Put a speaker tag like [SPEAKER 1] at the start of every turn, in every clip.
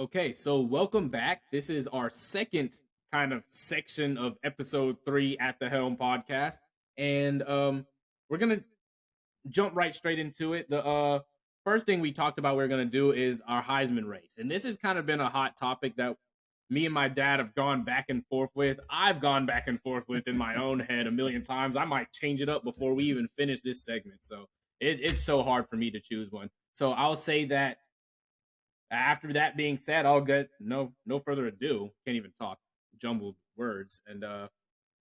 [SPEAKER 1] Okay, so welcome back. This is our second kind of section of episode 3 at the Helm podcast. And we're going to jump right straight into it. The first thing we talked about we're going to do is our Heisman race. And this has kind of been a hot topic that me and my dad have gone back and forth with. I've gone back and forth with in my own head a million times. I might change it up before we even finish this segment. So it's so hard for me to choose one. So I'll say that after that being said, I'll get no further ado. Can't even talk jumbled words and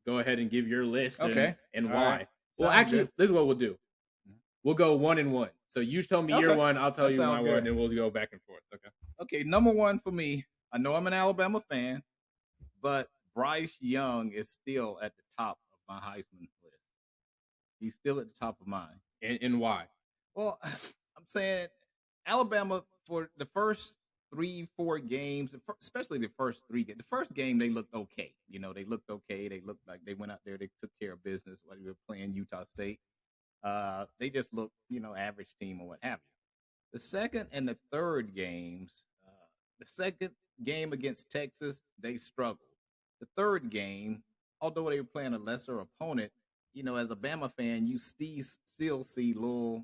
[SPEAKER 1] go ahead and give your list and
[SPEAKER 2] All
[SPEAKER 1] why.
[SPEAKER 2] right.
[SPEAKER 1] Well,
[SPEAKER 2] Sounds
[SPEAKER 1] actually,
[SPEAKER 2] good.
[SPEAKER 1] this is what we'll do. We'll go 1 and 1. So you tell me your
[SPEAKER 2] Okay.
[SPEAKER 1] one, I'll tell
[SPEAKER 2] That
[SPEAKER 1] you my
[SPEAKER 2] sounds
[SPEAKER 1] one,
[SPEAKER 2] good.
[SPEAKER 1] and we'll go back and forth. Okay.
[SPEAKER 2] Okay, number one for me. I know I'm an Alabama fan, but Bryce Young is still at the top of my Heisman list. He's still at the top of mine.
[SPEAKER 1] And why?
[SPEAKER 2] Well, I'm saying Alabama for the first 3-4 games, especially the first 3 games. The first game they looked okay. They looked okay. They looked like they went out there, they took care of business while they were playing Utah State. They just looked, average team or what have you. The second and the third games, the second game against Texas, they struggled. The third game, although they were playing a lesser opponent, as a Bama fan, you still see little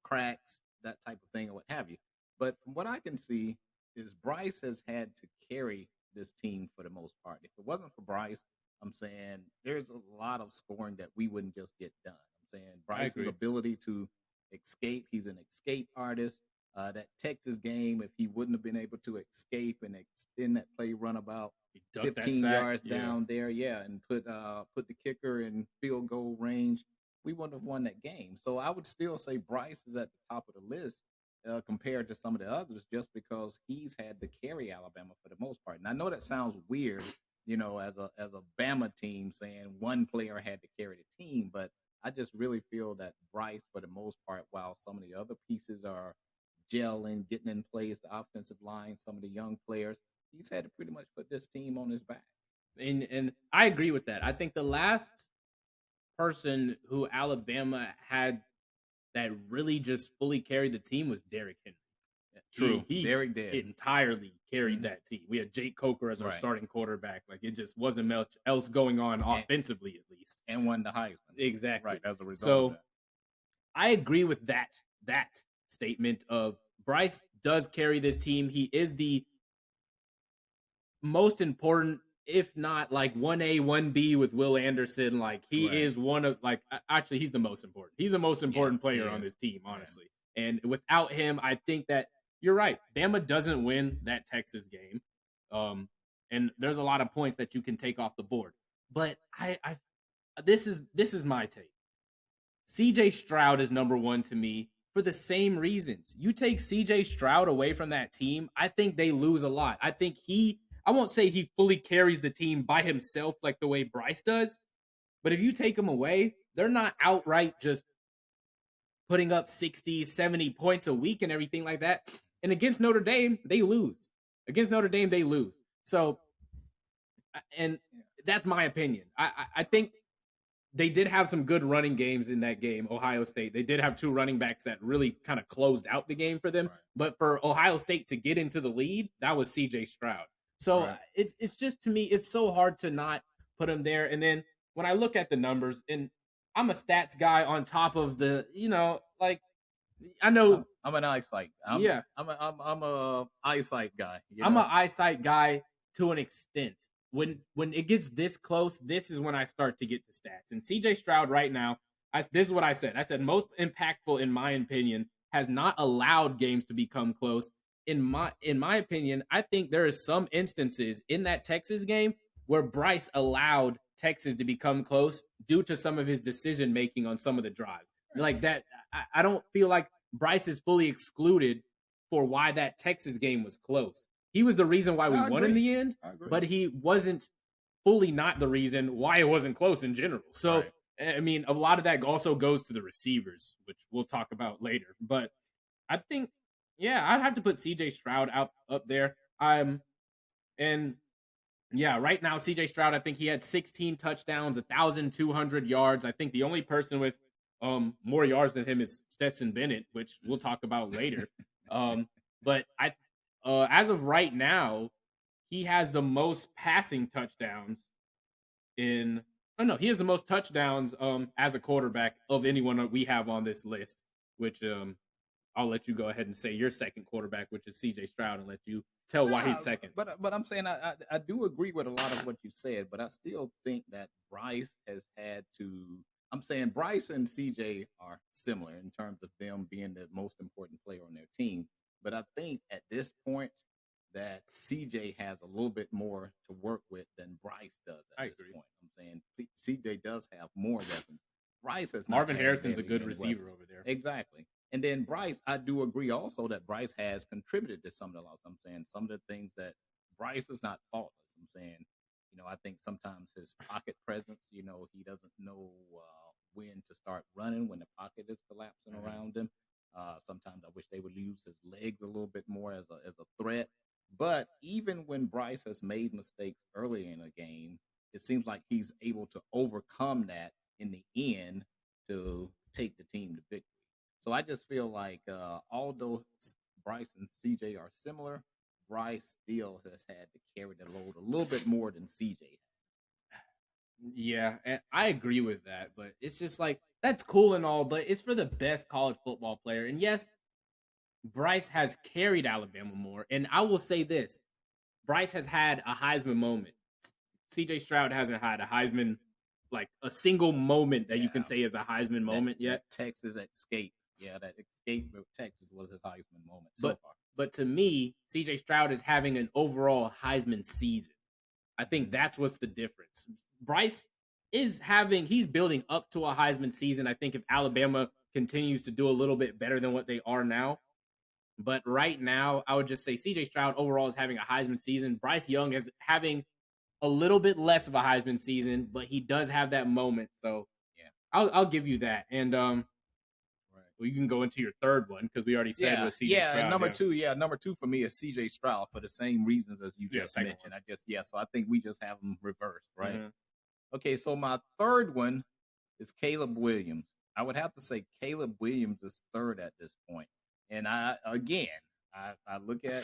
[SPEAKER 2] cracks, that type of thing, or what have you. But from what I can see, is Bryce has had to carry this team for the most part. If it wasn't for Bryce, I'm saying there's a lot of scoring that we wouldn't just get done. I'm saying Bryce's ability to escape, he's an escape artist. That Texas game, if he wouldn't have been able to escape and extend that play run about 15 yards down there, and put the kicker in field goal range, we wouldn't have won that game. So I would still say Bryce is at the top of the list compared to some of the others, just because he's had to carry Alabama for the most part. And I know that sounds weird, as a Bama team saying one player had to carry the team, but I just really feel that Bryce, for the most part, while some of the other pieces are gelling, getting in place, the offensive line, some of the young players, he's had to pretty much put this team on his back.
[SPEAKER 1] And I agree with that. I think the last person who Alabama had that really just fully carried the team was Derrick Henry.
[SPEAKER 2] True.
[SPEAKER 1] Derrick did entirely carried that team. We had Jake Coker as our starting quarterback. Like, it just wasn't much else going on offensively, at least.
[SPEAKER 2] And won the Heisman.
[SPEAKER 1] Exactly.
[SPEAKER 2] Right, as a result
[SPEAKER 1] so
[SPEAKER 2] of that.
[SPEAKER 1] I agree with that statement of Bryce does carry this team. He is the most important, if not like 1A, 1B with Will Anderson. Like, he is one of, like, actually, he's the most important. He's the most important player on this team, honestly. And without him, I think that you're right. Bama doesn't win that Texas game. And there's a lot of points that you can take off the board. But this is my take. CJ Stroud is number 1 to me for the same reasons. You take CJ Stroud away from that team, I think they lose a lot. I think I won't say he fully carries the team by himself like the way Bryce does, but if you take him away, they're not outright just putting up 60, 70 points a week and everything like that. And against Notre Dame, they lose. So, and that's my opinion. I think they did have some good running games in that game, Ohio State. They did have 2 running backs that really kind of closed out the game for them. Right. But for Ohio State to get into the lead, that was CJ Stroud. So it's just, to me, it's so hard to not put him there. And then when I look at the numbers, and I'm a stats guy on top of the, like, I know
[SPEAKER 2] I'm an eyesight. I'm a eyesight guy.
[SPEAKER 1] I'm an eyesight guy to an extent. When it gets this close, this is when I start to get to stats. And CJ Stroud right now, this is what I said. I said most impactful, in my opinion, has not allowed games to become close. In my opinion, I think there is some instances in that Texas game where Bryce allowed Texas to become close due to some of his decision making on some of the drives. Like that, I don't feel like Bryce is fully excluded for why that Texas game was close. He was the reason why we won in the end, but he wasn't fully not the reason why it wasn't close in general. So, I mean, a lot of that also goes to the receivers, which we'll talk about later. But I think, I'd have to put CJ Stroud up there. Right now, CJ Stroud, I think he had 16 touchdowns, 1,200 yards. I think the only person with more yards than him is Stetson Bennett, which we'll talk about later. But As of right now, he has the most passing touchdowns in. Oh no, he has the most touchdowns as a quarterback of anyone that we have on this list. Which I'll let you go ahead and say your second quarterback, which is CJ Stroud, and let you tell why he's
[SPEAKER 2] Nah,
[SPEAKER 1] second.
[SPEAKER 2] but I'm saying I do agree with a lot of what you said, but I still think that Bryce has had to. I'm saying Bryce and CJ are similar in terms of them being the most important player on their team, but I think at this point that CJ has a little bit more to work with than Bryce does at
[SPEAKER 1] I
[SPEAKER 2] this
[SPEAKER 1] agree.
[SPEAKER 2] point. I'm saying CJ does have more weapons. Bryce has not
[SPEAKER 1] Marvin
[SPEAKER 2] had
[SPEAKER 1] Harrison's a
[SPEAKER 2] very
[SPEAKER 1] good
[SPEAKER 2] many
[SPEAKER 1] receiver
[SPEAKER 2] weapons.
[SPEAKER 1] over there.
[SPEAKER 2] Exactly. And then Bryce, I do agree also that Bryce has contributed to some of the loss. I'm saying some of the things that Bryce is not faultless. I'm saying, I think sometimes his pocket presence, he doesn't know when to start running when the pocket is collapsing around him. Sometimes I wish they would use his legs a little bit more as a threat. But even when Bryce has made mistakes early in a game, it seems like he's able to overcome that in the end to take the team to victory. So I just feel like although Bryce and CJ are similar, Bryce still has had to carry the load a little bit more than CJ.
[SPEAKER 1] Yeah, and I agree with that, but it's just like that's cool and all, but it's for the best college football player. And yes, Bryce has carried Alabama more. And I will say this: Bryce has had a Heisman moment. CJ Stroud hasn't had a Heisman, like a single moment that you can say is a Heisman moment yet.
[SPEAKER 2] That Texas escape. Yeah, that escape with Texas was his Heisman moment so far.
[SPEAKER 1] But to me, CJ Stroud is having an overall Heisman season. I think that's what's the difference. Bryce he's building up to a Heisman season. I think if Alabama continues to do a little bit better than what they are now. But right now, I would just say CJ Stroud overall is having a Heisman season. Bryce Young is having a little bit less of a Heisman season, but he does have that moment. So
[SPEAKER 2] yeah,
[SPEAKER 1] I'll give you that. And well, you can go into your third one because we already said with CJ Stroud.
[SPEAKER 2] And number two for me is CJ Stroud for the same reasons as you just mentioned. One. So I think we just have them reversed, right? Mm-hmm. Okay, so my third one is Caleb Williams. I would have to say Caleb Williams is third at this point. And I look at,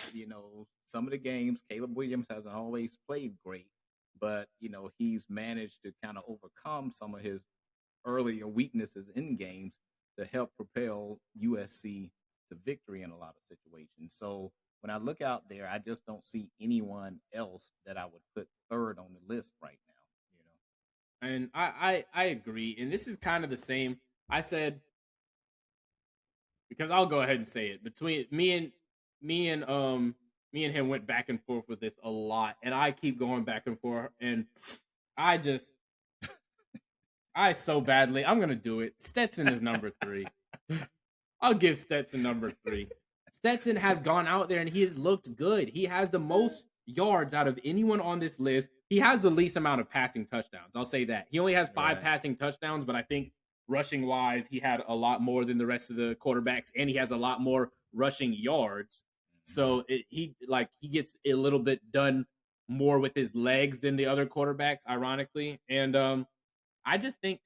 [SPEAKER 2] some of the games, Caleb Williams hasn't always played great, but, he's managed to kind of overcome some of his earlier weaknesses in games to help propel USC to victory in a lot of situations. So when I look out there, I just don't see anyone else that I would put third on the list right now.
[SPEAKER 1] And I agree. And this is kind of the same. I said, because I'll go ahead and say it, between me and him went back and forth with this a lot, and I keep going back and forth, and I so badly, I'm gonna do it. Stetson is number 3. I'll give Stetson number 3. Stetson has gone out there and he has looked good. He has the most yards out of anyone on this list. He has the least amount of passing touchdowns. I'll say that. He only has 5 passing touchdowns, but I think rushing wise, he had a lot more than the rest of the quarterbacks, and he has a lot more rushing yards. So he gets a little bit done more with his legs than the other quarterbacks, ironically. And I just think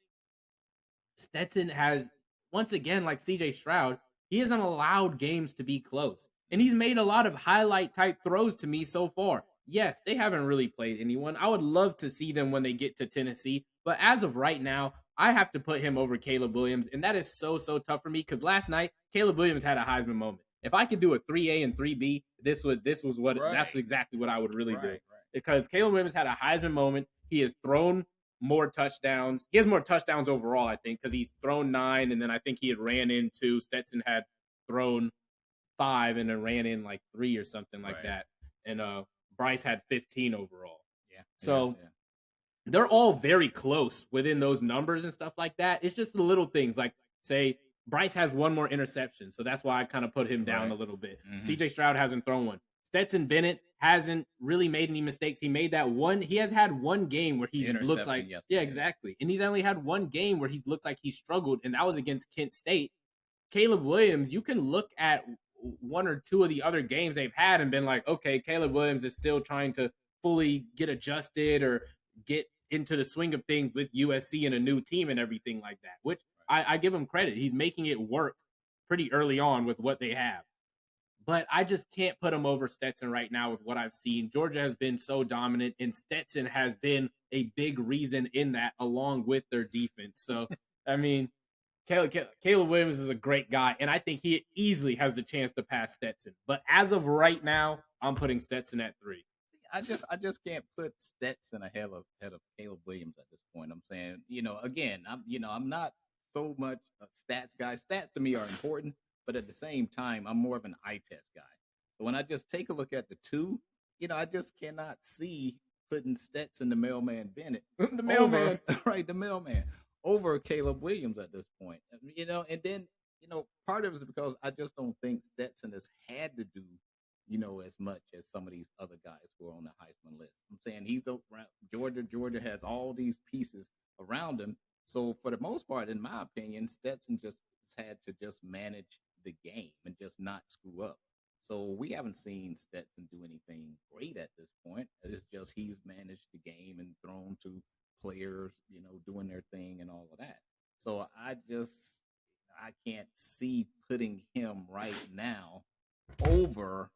[SPEAKER 1] Stetson has, once again, like CJ Stroud, he hasn't allowed games to be close. And he's made a lot of highlight type throws to me so far. Yes, they haven't really played anyone. I would love to see them when they get to Tennessee. But as of right now, I have to put him over Caleb Williams. And that is so tough for me because last night, Caleb Williams had a Heisman moment. If I could do a 3A and 3B, that's exactly what I would really do. Because Caleb Williams had a Heisman moment. He has thrown more touchdowns. He has more touchdowns overall, I think, because he's thrown 9, and then I think he had ran in 2. Stetson had thrown 5 and then ran in like 3 or something like that. And Bryce had 15 overall.
[SPEAKER 2] Yeah.
[SPEAKER 1] So they're all very close within those numbers and stuff like that. It's just the little things like, say, Bryce has 1 more interception, so that's why I kind of put him down a little bit. Mm-hmm. CJ Stroud hasn't thrown one. Stetson Bennett hasn't really made any mistakes. He made that one. He has had 1 game where he looks like, yeah, exactly. And he's only had 1 game where he's looked like he struggled, and that was against Kent State. Caleb Williams, you can look at 1 or 2 of the other games they've had and been like, okay, Caleb Williams is still trying to fully get adjusted or get into the swing of things with USC and a new team and everything like that, which I give him credit. He's making it work pretty early on with what they have. but I just can't put him over Stetson right now with what I've seen. Georgia has been so dominant, and Stetson has been a big reason in that, along with their defense. So, I mean, Caleb Williams is a great guy, and I think he easily has the chance to pass Stetson. But as of right now, I'm putting Stetson at 3.
[SPEAKER 2] I just can't put Stetson ahead of Caleb Williams at this point. I'm saying, again, I'm not so much a stats guy. Stats to me are important, but at the same time, I'm more of an eye test guy. So when I just take a look at the two, I just cannot see putting Stetson, the mailman Bennett,
[SPEAKER 1] The mailman.
[SPEAKER 2] right, the mailman, over Caleb Williams at this point. And then, part of it is because I just don't think Stetson has had to do as much as some of these other guys who are on the Heisman list. I'm saying he's around Georgia. Georgia has all these pieces around him. So for the most part, in my opinion, Stetson just had to just manage the game and just not screw up. So we haven't seen Stetson do anything great at this point. It's just he's managed the game and thrown to players, doing their thing and all of that. So I can't see putting him right now over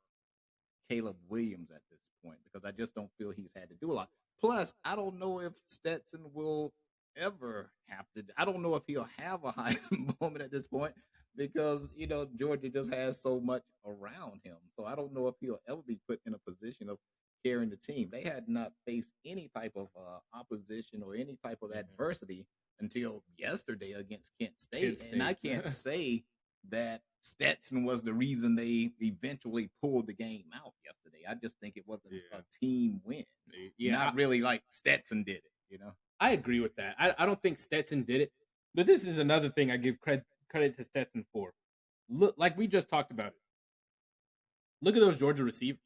[SPEAKER 2] Caleb Williams at this point because I just don't feel he's had to do a lot. Plus, I don't know if Stetson will ever have to. I don't know if he'll have a Heisman moment at this point because Georgia just has so much around him. So I don't know if he'll ever be put in a position of carrying the team. They had not faced any type of opposition or any type of adversity until yesterday against Kent State. And I can't say that Stetson was the reason they eventually pulled the game out yesterday. I just think it was a team win. Not really like Stetson did it,
[SPEAKER 1] I agree with that. I don't think Stetson did it, but this is another thing I give credit to Stetson for. Look, like we just talked about it. Look at those Georgia receivers.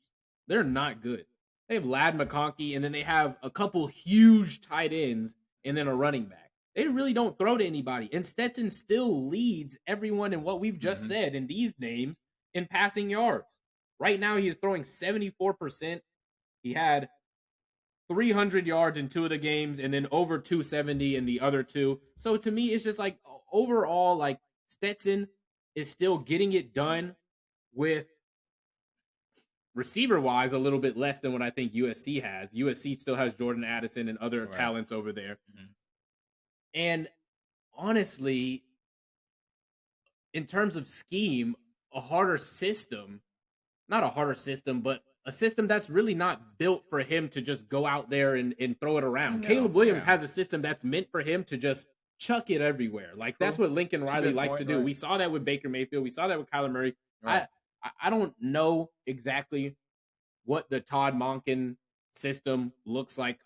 [SPEAKER 1] They're not good. They have Lad McConkey, and then they have a couple huge tight ends and then a running back. They really don't throw to anybody. And Stetson still leads everyone in what we've just said in these names in passing yards. Right now, he is throwing 74%. He had 300 yards in 2 of the games and then over 270 in the other 2. So to me, it's just like overall, like Stetson is still getting it done with receiver-wise a little bit less than what I think USC has. USC still has Jordan Addison and other talents over there. And honestly, in terms of scheme, a harder system, not a harder system, but a system that's really not built for him to just go out there and throw it around. Caleb Williams has a system that's meant for him to just chuck it everywhere. Like that's what Lincoln Riley likes to do. Right. We saw that with Baker Mayfield. We saw that with Kyler Murray. Right. I don't know exactly what the Todd Monken system looks like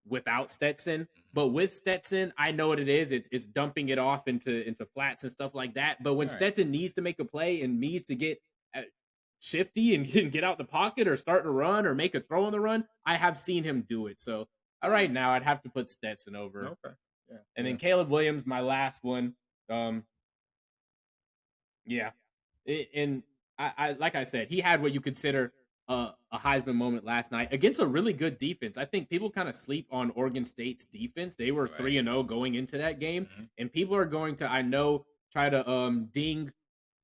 [SPEAKER 1] without Stetson, but with Stetson, I know what it is. It's dumping it off into flats and stuff like that. But when Stetson needs to make a play and needs to get shifty and get out the pocket or start to run or make a throw on the run, I have seen him do it. So right now, I'd have to put Stetson over.
[SPEAKER 2] Okay. Yeah.
[SPEAKER 1] And then Caleb Williams, my last one. And I like I said, he had what you consider a Heisman moment last night against a really good defense. I think people kind of sleep on Oregon State's defense. They were 3-0 going into that game, and people are going to, I know, try to ding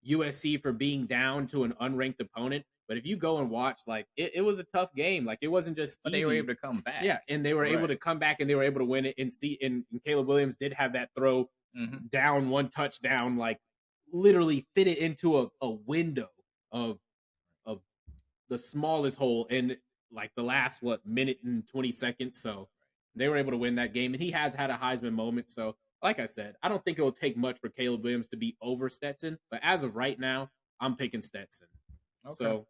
[SPEAKER 1] USC for being down to an unranked opponent. But if you go and watch, like it was a tough game. Like it wasn't just
[SPEAKER 2] but easy. They were able to come back.
[SPEAKER 1] Yeah, and they were able to come back and they were able to win it. And Caleb Williams did have that throw down, 1 touchdown, like literally fit it into a window of the smallest hole in like the last minute and 20 seconds. So they were able to win that game, and he has had a Heisman moment. So like I said, I don't think it will take much for Caleb Williams to be over Stetson, but as of right now, I'm picking Stetson. Okay. So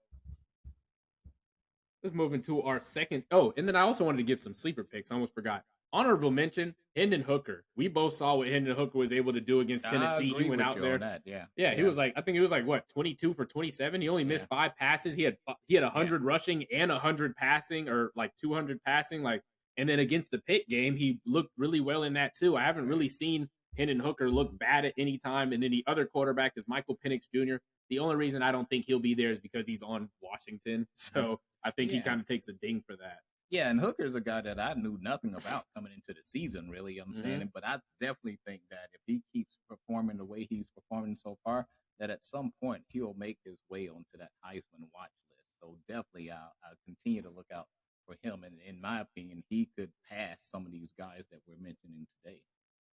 [SPEAKER 1] let's move into our second. Oh, and then I also wanted to give some sleeper picks. I almost forgot. Honorable mention, Hendon Hooker. We both saw what Hendon Hooker was able to do against Tennessee. He went out there. Yeah, he was like, I think he was like, 22 for 27. He only missed 5 passes. He had 100 rushing and 100 passing, or like 200 passing. Like, and then against the Pitt game, he looked really well in that too. I haven't really seen Hendon Hooker look bad at any time. And then the other quarterback is Michael Penix Jr. The only reason I don't think he'll be there is because he's on Washington. So I think he kind of takes a ding for that.
[SPEAKER 2] Yeah, and Hooker's a guy that I knew nothing about coming into the season, really. I'm saying, but I definitely think that if he keeps performing the way he's performing so far, that at some point he'll make his way onto that Heisman Watch list. So definitely, I'll continue to look out for him. And in my opinion, he could pass some of these guys that we're mentioning today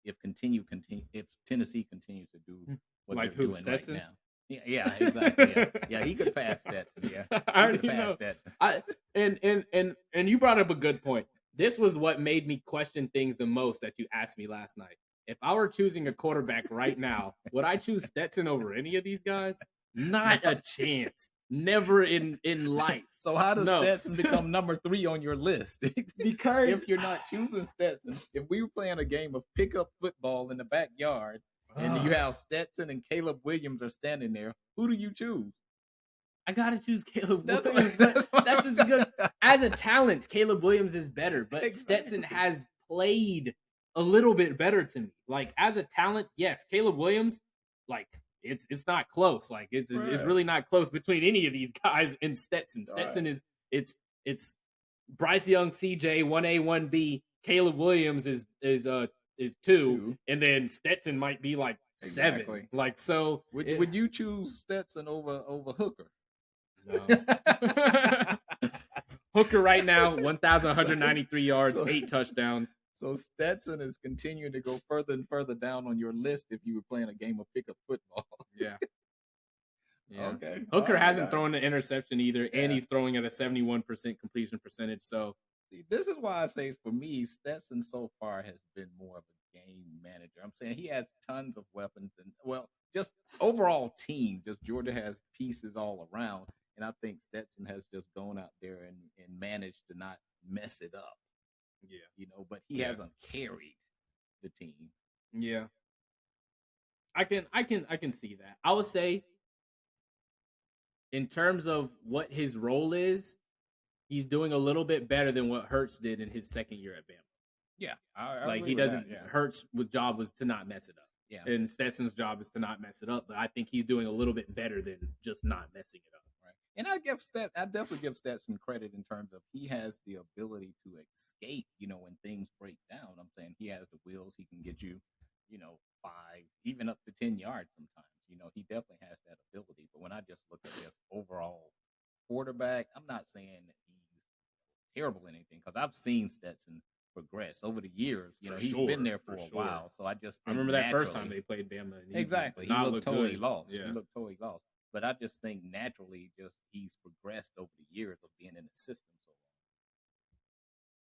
[SPEAKER 2] if if Tennessee continues to do what
[SPEAKER 1] Like
[SPEAKER 2] they're
[SPEAKER 1] who,
[SPEAKER 2] doing
[SPEAKER 1] Stetson?
[SPEAKER 2] right now. Yeah, exactly. Yeah, he could pass Stetson. Yeah,
[SPEAKER 1] I
[SPEAKER 2] he
[SPEAKER 1] already
[SPEAKER 2] could pass
[SPEAKER 1] know.
[SPEAKER 2] Stetson.
[SPEAKER 1] And you brought up a good point. This was what made me question things the most that you asked me last night. If I were choosing a quarterback right now, would I choose Stetson over any of these guys? Not a chance. Never in life.
[SPEAKER 2] So how does
[SPEAKER 1] No.
[SPEAKER 2] Stetson become number 3 on your list?
[SPEAKER 1] Because
[SPEAKER 2] if you're not choosing Stetson, if we were playing a game of pickup football in the backyard and you have Stetson and Caleb Williams are standing there, who do you choose?
[SPEAKER 1] I gotta choose Caleb
[SPEAKER 2] That's
[SPEAKER 1] Williams,
[SPEAKER 2] what-
[SPEAKER 1] but that's just because as a talent, Caleb Williams is better. But
[SPEAKER 2] Exactly.
[SPEAKER 1] Stetson has played a little bit better to me. Like as a talent, yes, Caleb Williams, like it's not close. Like it's
[SPEAKER 2] Right.
[SPEAKER 1] really not close between any of these guys and Stetson. Stetson
[SPEAKER 2] Right.
[SPEAKER 1] is it's Bryce Young, CJ, 1A, 1B. Caleb Williams is 2, and then Stetson might be like 7.
[SPEAKER 2] Exactly.
[SPEAKER 1] Like so,
[SPEAKER 2] Would you choose Stetson over Hooker?
[SPEAKER 1] No. Hooker right now, 1,193 yards, 8 touchdowns.
[SPEAKER 2] So Stetson is continuing to go further and further down on your list if you were playing a game of pickup football.
[SPEAKER 1] Yeah.
[SPEAKER 2] Okay.
[SPEAKER 1] Hooker
[SPEAKER 2] All
[SPEAKER 1] hasn't
[SPEAKER 2] right.
[SPEAKER 1] thrown an interception either, and
[SPEAKER 2] Yeah.
[SPEAKER 1] he's throwing at a 71% completion percentage. So
[SPEAKER 2] See, this is why I say for me, Stetson so far has been more of a game manager. I'm saying he has tons of weapons and just overall team. Just Georgia has pieces all around, and I think Stetson has just gone out there and managed to not mess it up.
[SPEAKER 1] yeah,
[SPEAKER 2] But he hasn't carried the team.
[SPEAKER 1] yeah, I can see that. I would say, in terms of what his role is, he's doing a little bit better than what Hurts did in his second year at Bama.
[SPEAKER 2] Yeah, I
[SPEAKER 1] Like
[SPEAKER 2] agree
[SPEAKER 1] he
[SPEAKER 2] with
[SPEAKER 1] doesn't.
[SPEAKER 2] that, yeah.
[SPEAKER 1] Hurts' job was to not mess it up.
[SPEAKER 2] Yeah.
[SPEAKER 1] And Stetson's job is to not mess it up. But I think he's doing a little bit better than just not messing it up.
[SPEAKER 2] Right. And I definitely give Stetson credit in terms of he has the ability to escape, when things break down. I'm saying he has the wheels. He can get you, 5, even up to 10 yards sometimes. He definitely has that ability. But when I just look at this overall quarterback, I'm not saying that he's terrible in anything because I've seen Stetson progress over the years. He's been there for a while. So I just think
[SPEAKER 1] remember that first time they played Bama. And
[SPEAKER 2] exactly. He looked totally lost.
[SPEAKER 1] Yeah.
[SPEAKER 2] He looked totally lost. But I just think naturally, he's progressed over the years of being in the system. So